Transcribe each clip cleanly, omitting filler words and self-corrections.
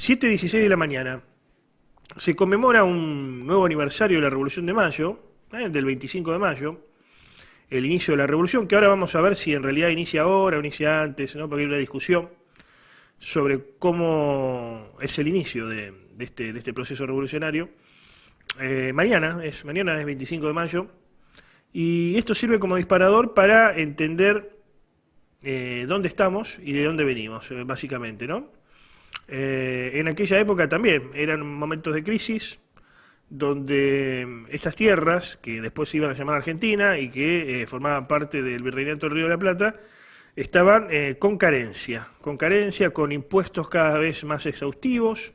7:16 de la mañana. Se conmemora un nuevo aniversario de la Revolución de Mayo, del 25 de mayo, el inicio de la Revolución, que ahora vamos a ver si en realidad inicia ahora o inicia antes, ¿no? Porque hay una discusión sobre cómo es el inicio de este proceso revolucionario. Mañana es 25 de mayo, y esto sirve como disparador para entender dónde estamos y de dónde venimos, básicamente, ¿no? En aquella época también eran momentos de crisis, donde estas tierras, que después se iban a llamar Argentina y que formaban parte del Virreinato del Río de la Plata, estaban con impuestos cada vez más exhaustivos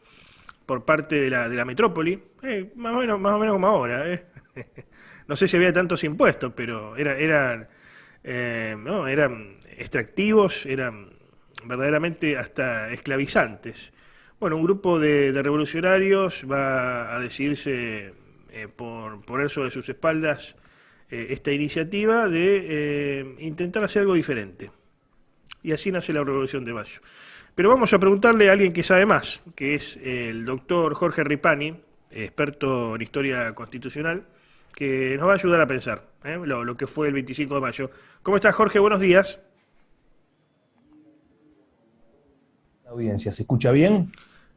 por parte de la metrópoli, más o menos como ahora. No sé si había tantos impuestos, pero no, eran extractivos, eran verdaderamente hasta esclavizantes. Bueno, un grupo de revolucionarios va a decidirse por poner sobre sus espaldas esta iniciativa de intentar hacer algo diferente. Y así nace la Revolución de Mayo. Pero vamos a preguntarle a alguien que sabe más, que es el doctor Jorge Ripani, experto en historia constitucional, que nos va a ayudar a pensar lo que fue el 25 de mayo. ¿Cómo estás, Jorge? Buenos días. La audiencia, ¿se escucha bien?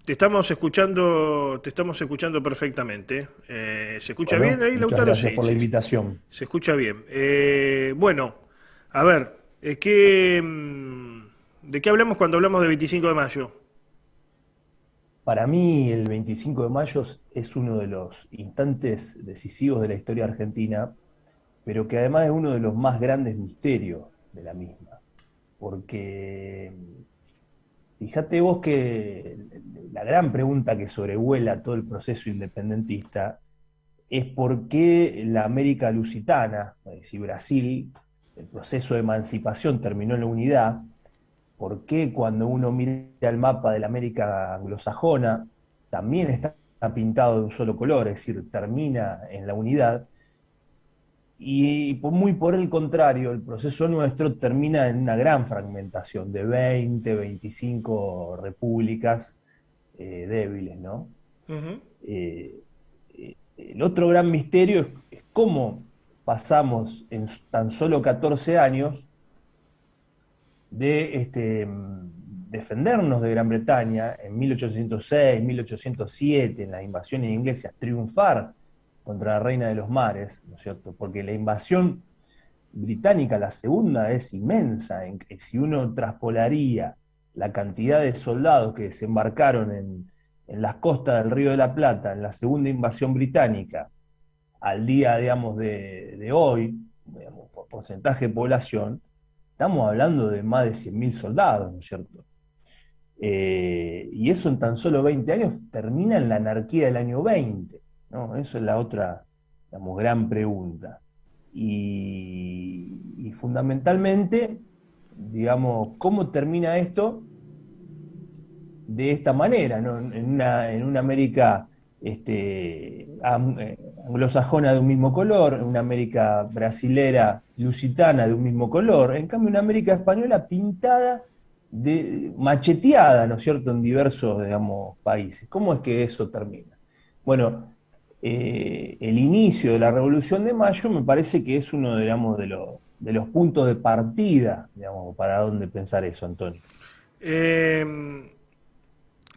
Te estamos escuchando perfectamente. ¿Se escucha bien Bueno, ahí, muchas Lautaro? gracias Sí, por la sí, sí. invitación. Se escucha bien. Bueno, a ver, ¿de qué hablamos cuando hablamos de 25 de mayo? Para mí, el 25 de mayo es uno de los instantes decisivos de la historia argentina, pero que además es uno de los más grandes misterios de la misma. Porque fíjate vos que la gran pregunta que sobrevuela todo el proceso independentista es por qué la América lusitana, es decir, Brasil, el proceso de emancipación terminó en la unidad. ¿Por qué cuando uno mira el mapa de la América anglosajona también está pintado de un solo color, es decir, termina en la unidad? Y muy por el contrario, el proceso nuestro termina en una gran fragmentación de 20, 25 repúblicas débiles, ¿no? Ujú. Eh, el otro gran misterio es cómo pasamos en tan solo 14 años de defendernos de Gran Bretaña en 1806, 1807, en las invasiones inglesas, triunfar contra la Reina de los Mares, ¿no es cierto? Porque la invasión británica, la segunda, es inmensa. Si uno traspolaría la cantidad de soldados que desembarcaron en las costas del Río de la Plata en la segunda invasión británica al día, digamos, de hoy, digamos, por porcentaje de población, estamos hablando de más de 100.000 soldados, ¿no es cierto? Y eso en tan solo 20 años termina en la anarquía del año 20, ¿no? Eso es la otra, digamos, gran pregunta. Y fundamentalmente, digamos, ¿cómo termina esto de esta manera, ¿no? En una América anglosajona de un mismo color, en una América brasilera, lusitana de un mismo color, en cambio una América española pintada, macheteada, ¿no es cierto?, en diversos, digamos, países. ¿Cómo es que eso termina? Bueno, el inicio de la Revolución de Mayo me parece que es uno, digamos, de los puntos de partida, digamos, para dónde pensar eso, Antonio. Eh,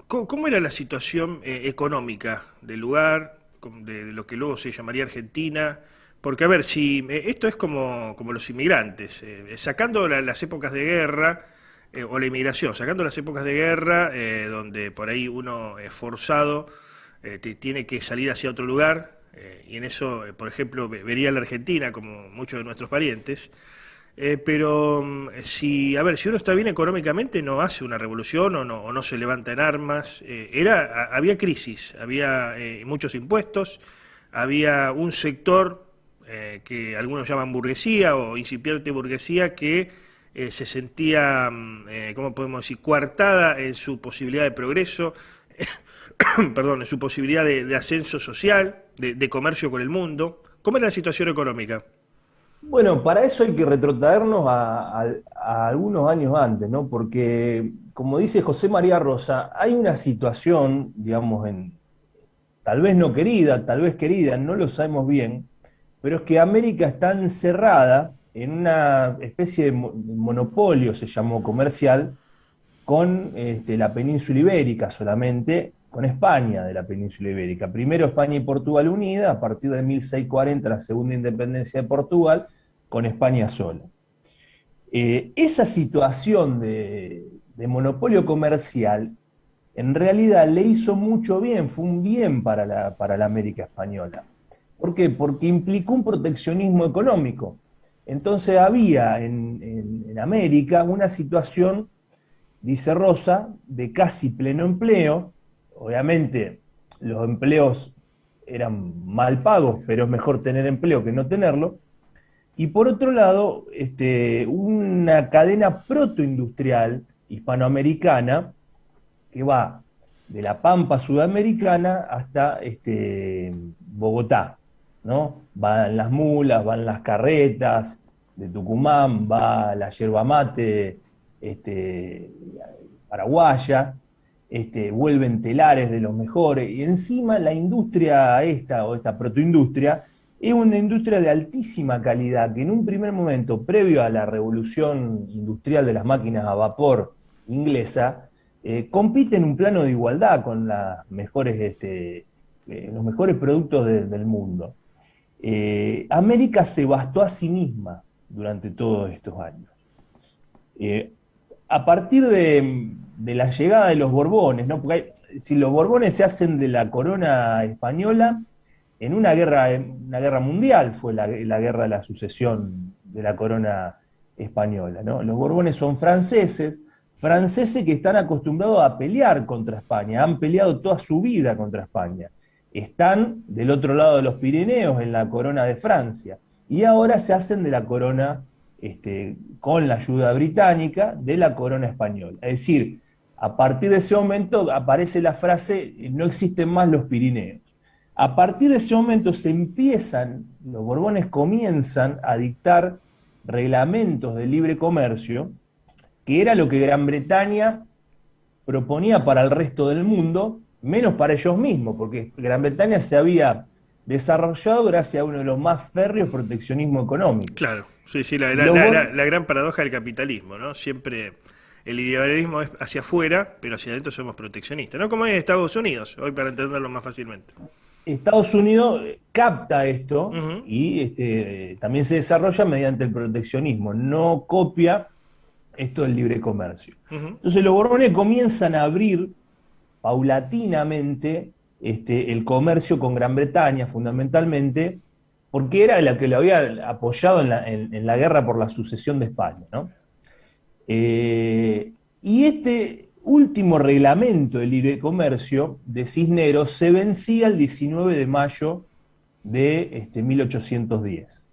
¿Cómo era la situación económica del lugar, de lo que luego se llamaría Argentina? Porque, a ver, si esto es como los inmigrantes, sacando las épocas de guerra, o la inmigración, sacando las épocas de guerra, donde por ahí uno es forzado, tiene que salir hacia otro lugar, y en eso, por ejemplo, vería la Argentina, como muchos de nuestros parientes. Pero si, a ver, si uno está bien económicamente, no hace una revolución o no se levanta en armas. Había crisis, había muchos impuestos, había un sector que algunos llaman burguesía o incipiente burguesía que se sentía, ¿cómo podemos decir?, coartada en su posibilidad de progreso, perdón, en su posibilidad de ascenso social, de comercio con el mundo. ¿Cómo era la situación económica? Bueno, para eso hay que retrotraernos a algunos años antes, ¿no? Porque, como dice José María Rosa, hay una situación, digamos, tal vez no querida, tal vez querida, no lo sabemos bien, pero es que América está encerrada en una especie de monopolio, se llamó comercial, con la península ibérica solamente, con España de la península ibérica. Primero España y Portugal unidas, a partir de 1640 la segunda independencia de Portugal, con España sola. Esa situación de monopolio comercial en realidad le hizo mucho bien, fue un bien para la América española. ¿Por qué? Porque implicó un proteccionismo económico. Entonces había en América una situación, dice Rosa, de casi pleno empleo. Obviamente los empleos eran mal pagos, pero es mejor tener empleo que no tenerlo. Y por otro lado, una cadena protoindustrial hispanoamericana que va de la pampa sudamericana hasta Bogotá, ¿no? Van las mulas, van las carretas de Tucumán, va la yerba mate paraguaya, vuelven telares de los mejores, y encima la industria esta, o esta protoindustria, es una industria de altísima calidad, que en un primer momento, previo a la revolución industrial de las máquinas a vapor inglesa, compite en un plano de igualdad con los mejores productos del mundo. América se bastó a sí misma durante todos estos años. Eh, a partir de la llegada de los Borbones, ¿no? Porque si los Borbones se hacen de la corona española, en una guerra mundial fue la guerra de la sucesión de la corona española, ¿no? Los Borbones son franceses que están acostumbrados a pelear contra España, han peleado toda su vida contra España. Están del otro lado de los Pirineos, en la corona de Francia, y ahora se hacen de la corona, con la ayuda británica, de la corona española. Es decir, a partir de ese momento aparece la frase, no existen más los Pirineos. A partir de ese momento los Borbones comienzan a dictar reglamentos de libre comercio, que era lo que Gran Bretaña proponía para el resto del mundo, menos para ellos mismos, porque Gran Bretaña se había desarrollado gracias a uno de los más férreos proteccionismo económico. Claro, sí, sí, la, Y la, los la, bor la- la gran paradoja del capitalismo, ¿no? Siempre el liberalismo es hacia afuera, pero hacia adentro somos proteccionistas, ¿no? Como es en Estados Unidos, hoy para entenderlo más fácilmente. Estados Unidos capta esto Ujú, y también se desarrolla mediante el proteccionismo, no copia esto del libre comercio. ujú. Entonces los Borbones comienzan a abrir paulatinamente el comercio con Gran Bretaña, fundamentalmente, porque era la que lo había apoyado en la guerra por la sucesión de España, ¿no? Y este último reglamento de libre comercio de Cisneros se vencía el 19 de mayo de 1810.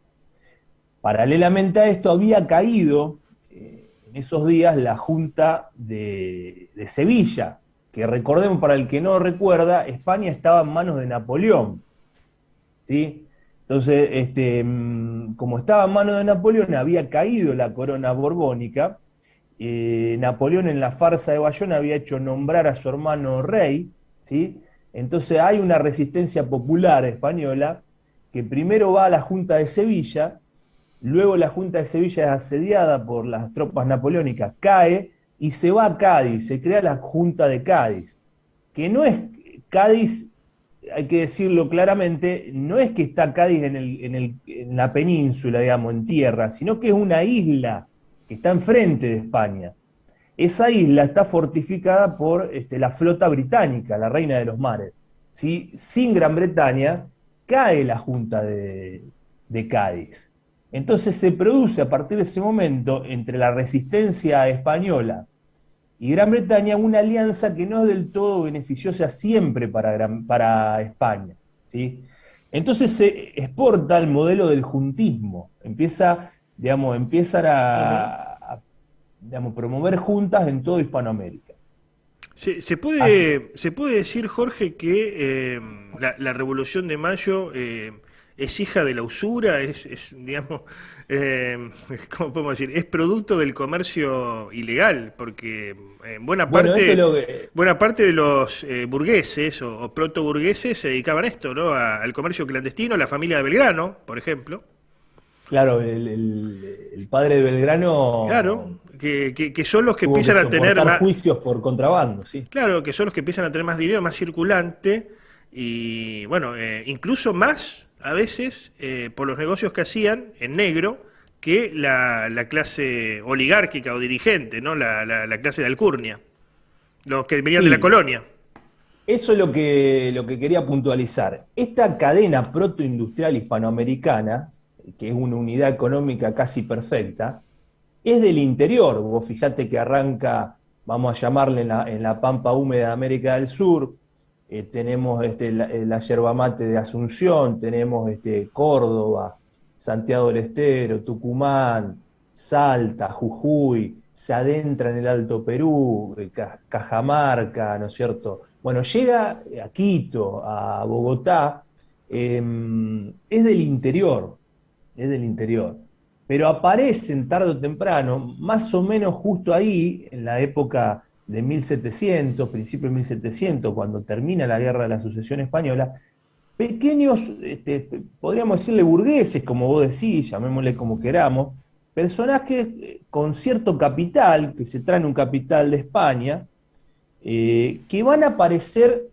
Paralelamente a esto había caído en esos días la Junta de Sevilla, que recordemos para el que no recuerda, España estaba en manos de Napoleón, ¿sí? Entonces, como estaba en manos de Napoleón, había caído la corona borbónica. Napoleón en la farsa de Bayona había hecho nombrar a su hermano rey, ¿sí? Entonces hay una resistencia popular española que primero va a la Junta de Sevilla. Luego la Junta de Sevilla es asediada por las tropas napoleónicas, cae y se va a Cádiz, se crea la Junta de Cádiz, que no es Cádiz, hay que decirlo claramente, no es que está Cádiz en la península, digamos, en tierra, sino que es una isla que está enfrente de España. Esa isla está fortificada por la flota británica, la Reina de los Mares. ¿Sí? Sin Gran Bretaña cae la Junta de Cádiz. Entonces se produce a partir de ese momento entre la resistencia española y Gran Bretaña una alianza que no es del todo beneficiosa siempre para España, ¿sí? Entonces se exporta el modelo del juntismo, empiezan Ujú. digamos, promover juntas en toda Hispanoamérica. Se, se Así, puede, se puede decir, Jorge, que la Revolución de Mayo es hija de la usura, digamos, ¿cómo podemos decir? Es producto del comercio ilegal, porque Bueno, esto es lo que, buena parte de los burgueses o protoburgueses se dedicaban a esto, ¿no? Al comercio clandestino, la familia de Belgrano, por ejemplo. claro, el padre de Belgrano Claro, que son los que tuvo que empiezan a tener soportar más, juicios por contrabando, sí. claro, que son los que empiezan a tener más dinero, más circulante, y bueno, incluso más a veces por los negocios que hacían en negro que la clase oligárquica o dirigente, ¿no? La clase de alcurnia, los que venían de la Sí, colonia. eso es lo que quería puntualizar. Esta cadena protoindustrial hispanoamericana, que es una unidad económica casi perfecta, es del interior. Vos fijate que arranca, vamos a llamarle en la pampa húmeda de América del Sur, tenemos la yerba mate de Asunción, tenemos Córdoba, Santiago del Estero, Tucumán, Salta, Jujuy, se adentra en el Alto Perú, Cajamarca, ¿no es cierto? Bueno, llega a Quito, a Bogotá, es del interior, es del interior. Pero aparecen tarde o temprano, más o menos justo ahí, en la época de 1700, principio de 1700, cuando termina la Guerra de la Sucesión Española, pequeños, podríamos decirle burgueses, como vos decís, llamémosle como queramos, personajes con cierto capital, que se traen un capital de España, que van a aparecer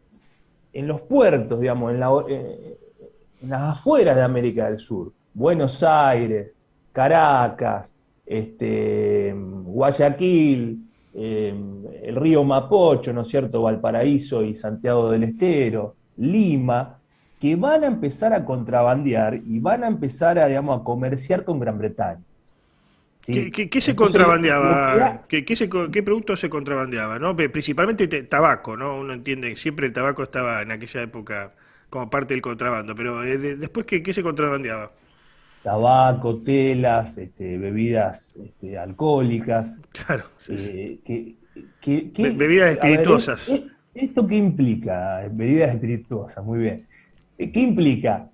en los puertos, digamos, en las afueras de América del Sur. Buenos Aires, Caracas, Guayaquil, el río Mapocho, ¿no es cierto? Valparaíso y Santiago del Estero, Lima, que van a empezar a contrabandear y van a empezar a, digamos, a comerciar con Gran Bretaña. ¿Sí? Qué se Entonces, lo que contrabandeaba? da, ¿Qué productos se contrabandeaba? ¿No? Principalmente tabaco, ¿no? Uno entiende que siempre el tabaco estaba en aquella época como parte del contrabando, pero después, ¿qué se contrabandeaba? tabaco, telas, bebidas alcohólicas. Claro, sí, sí. eh, que, Bebidas a ver, espirituosas. ¿esto qué implica? Bebidas espirituosas, muy bien. ¿Qué implica?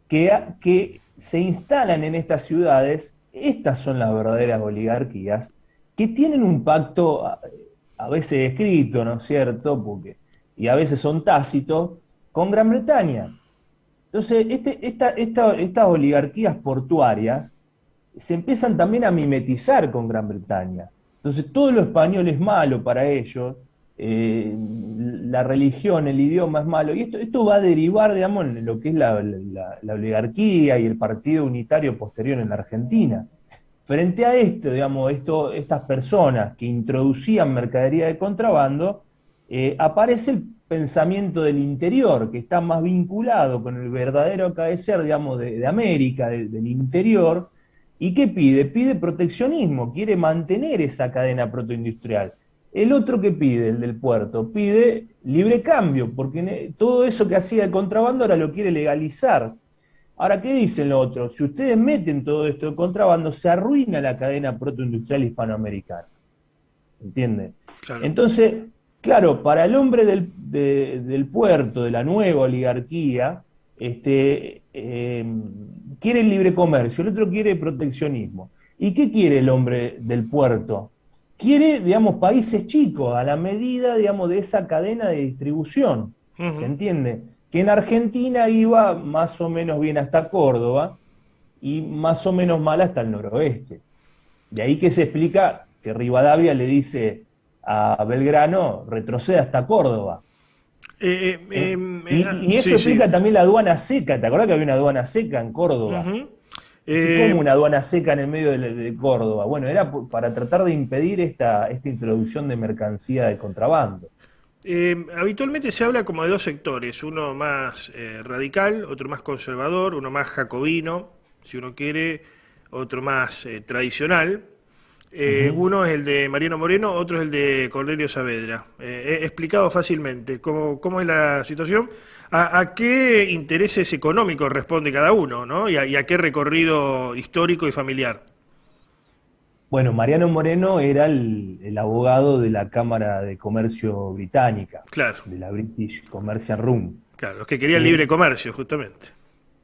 Que se instalan en estas ciudades, estas son las verdaderas oligarquías, que tienen un pacto a veces escrito, ¿no es cierto? Y a veces son tácitos, con Gran Bretaña. Entonces, estas oligarquías portuarias se empiezan también a mimetizar con Gran Bretaña. Entonces, todo lo español es malo para ellos, la religión, el idioma es malo, y esto va a derivar, digamos, en lo que es la oligarquía y el partido unitario posterior en la Argentina. Frente a esto, digamos, estas personas que introducían mercadería de contrabando, aparece el pensamiento del interior, que está más vinculado con el verdadero acaecer, digamos, de América, del interior, ¿y qué pide? Pide proteccionismo, quiere mantener esa cadena protoindustrial. El otro que pide, el del puerto, pide libre cambio, porque todo eso que hacía el contrabando ahora lo quiere legalizar. Ahora, ¿qué dicen los otros? Si ustedes meten todo esto de contrabando, se arruina la cadena protoindustrial hispanoamericana. ¿Entienden? Claro. Entonces, claro, para el hombre del puerto, de la nueva oligarquía, quiere el libre comercio, el otro quiere proteccionismo. ¿Y qué quiere el hombre del puerto? Quiere, digamos, países chicos, a la medida, digamos, de esa cadena de distribución. ¿Se Ujú. entiende? Que en Argentina iba más o menos bien hasta Córdoba y más o menos mal hasta el noroeste. De ahí que se explica que Rivadavia le dice a Belgrano, retrocede hasta Córdoba. ¿Eh? Y eso Sí, sí. explica también la aduana seca. ¿Te acordás que había una aduana seca en Córdoba? Ujú. Así como Eh, una aduana seca en el medio de Córdoba. Bueno, era para tratar de impedir esta introducción de mercancía de contrabando. Habitualmente se habla como de dos sectores, uno más radical, otro más conservador, uno más jacobino, si uno quiere, otro más tradicional. Ujú. Uno es el de Mariano Moreno, otro es el de Cornelio Saavedra. He explicado fácilmente cómo es la situación, a qué intereses económicos responde cada uno, ¿no? Y a qué recorrido histórico y familiar. Bueno, Mariano Moreno era el abogado de la Cámara de Comercio Británica, Claro, de la British Commercial Room. claro, los que querían libre Eh, comercio, justamente.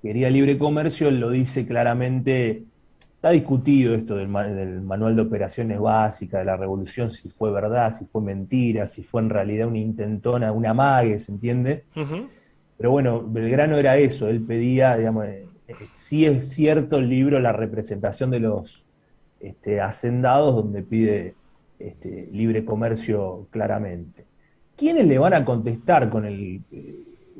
quería libre comercio, él lo dice claramente. Está discutido esto del manual de operaciones básicas de la revolución, si fue verdad, si fue mentira, si fue en realidad una intentona, una amague, ¿se entiende? Ujú. Pero bueno, Belgrano era eso, él pedía, digamos, sí es cierto el libro, la representación de los hacendados, donde pide libre comercio claramente. ¿Quiénes le van a contestar con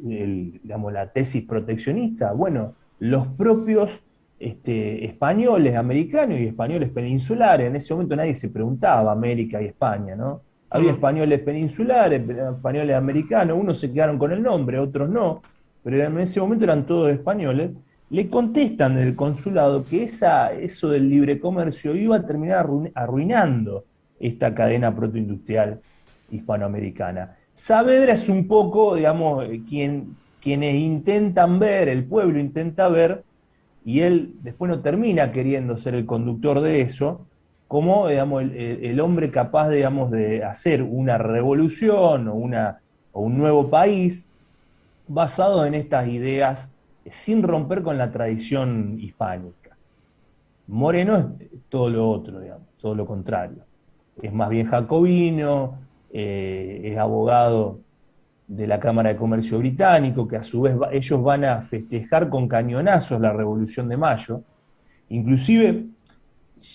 digamos, la tesis proteccionista? Bueno, los propios españoles, americanos y españoles peninsulares. En ese momento nadie se preguntaba América y España, ¿no? Había Mm. españoles peninsulares, españoles americanos, unos se quedaron con el nombre, otros no, pero en ese momento eran todos españoles. Le contestan del consulado que eso del libre comercio iba a terminar arruinando esta cadena protoindustrial hispanoamericana. Saavedra es un poco, digamos, quienes intentan ver, el pueblo intenta ver, y él después no termina queriendo ser el conductor de eso, como, digamos, el hombre capaz, digamos, de hacer una revolución o un nuevo país basado en estas ideas sin romper con la tradición hispánica. Moreno es todo lo otro, digamos, todo lo contrario. Es más bien jacobino, es abogado de la Cámara de Comercio británico, que a su vez ellos van a festejar con cañonazos la Revolución de Mayo, inclusive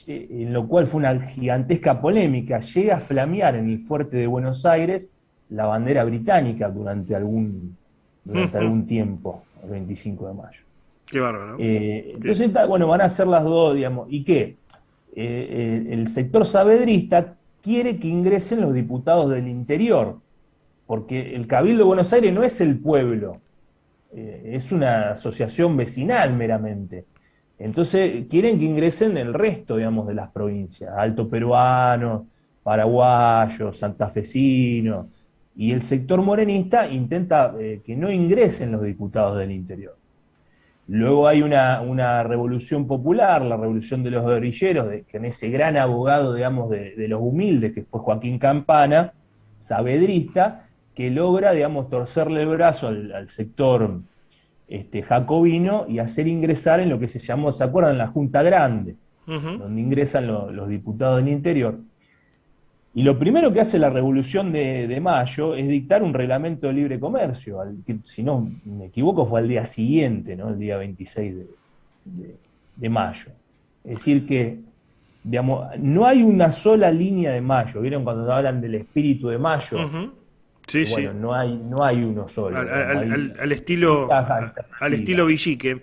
en lo cual fue una gigantesca polémica, llega a flamear en el fuerte de Buenos Aires la bandera británica durante Ujú. algún tiempo, el 25 de mayo. Qué bárbaro. Qué- Entonces, bueno, van a ser las dos, digamos, ¿y qué? El sector saavedrista quiere que ingresen los diputados del interior, porque el Cabildo de Buenos Aires no es el pueblo, es una asociación vecinal meramente. Entonces quieren que ingresen el resto, digamos, de las provincias, alto peruano, paraguayos, santafesinos, y el sector morenista intenta que no ingresen los diputados del interior. Luego hay una revolución popular, la revolución de los guerrilleros, con ese gran abogado, digamos, de los humildes, que fue Joaquín Campana, saavedrista, que logra, digamos, torcerle el brazo al sector jacobino y hacer ingresar en lo que se llamó, ¿se acuerdan? La Junta Grande, Ujú. donde ingresan los diputados del interior. Y lo primero que hace la Revolución de Mayo es dictar un reglamento de libre comercio, que, si no me equivoco fue al día siguiente, ¿no? El día 26 de mayo. Es decir que, digamos, no hay una sola línea de mayo. ¿Vieron cuando hablan del espíritu de mayo? Ujú. Sí, Bueno, sí. no hay uno solo, digamos, hay distintas Al estilo alternativas. Villique.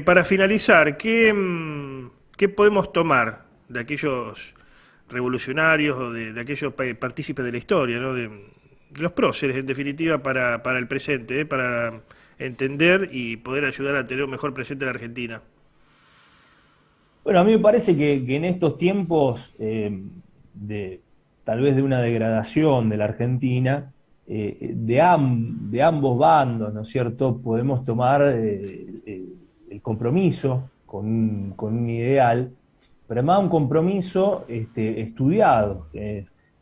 Para finalizar, ¿qué podemos tomar de aquellos revolucionarios o de aquellos partícipes de la historia, ¿no? De los próceres, en definitiva, para el presente, para entender y poder ayudar a tener un mejor presente en la Argentina? Bueno, a mí me parece que en estos tiempos de tal vez de una degradación de la Argentina, de ambos bandos, ¿no es cierto? Podemos tomar el compromiso con un ideal, pero además un compromiso estudiado.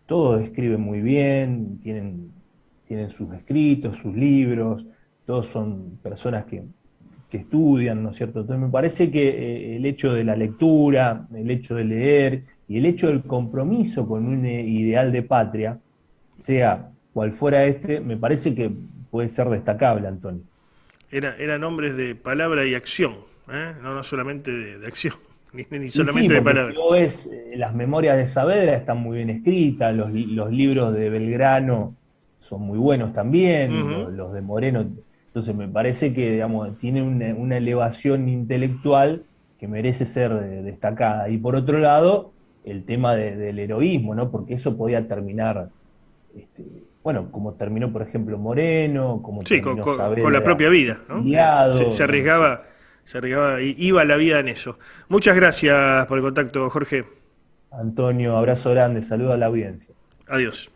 Todos escriben muy bien, tienen sus escritos, sus libros, todos son personas que estudian, ¿no es cierto? Entonces me parece que el hecho de la lectura, el hecho de leer y el hecho del compromiso con un ideal de patria, sea cual fuera me parece que puede ser destacable, Antonio. Eran hombres de palabra y acción, ¿eh? No, no solamente de acción, ni Y sí, solamente de porque si palabra. vos ves las memorias de Saavedra están muy bien escritas, los libros de Belgrano son muy buenos también, Ujú. los de Moreno. Entonces me parece que, digamos, tiene una elevación intelectual que merece ser destacada. Y por otro lado, el tema del heroísmo, ¿no? Porque eso podía terminar, bueno, como terminó, por ejemplo, Moreno, como Sí, terminó con la Saavedra propia vida, ¿no? exiliado, bueno, Se arriesgaba, iba la vida en eso. Muchas gracias por el contacto, Jorge. Antonio, abrazo grande, saludo a la audiencia. Adiós.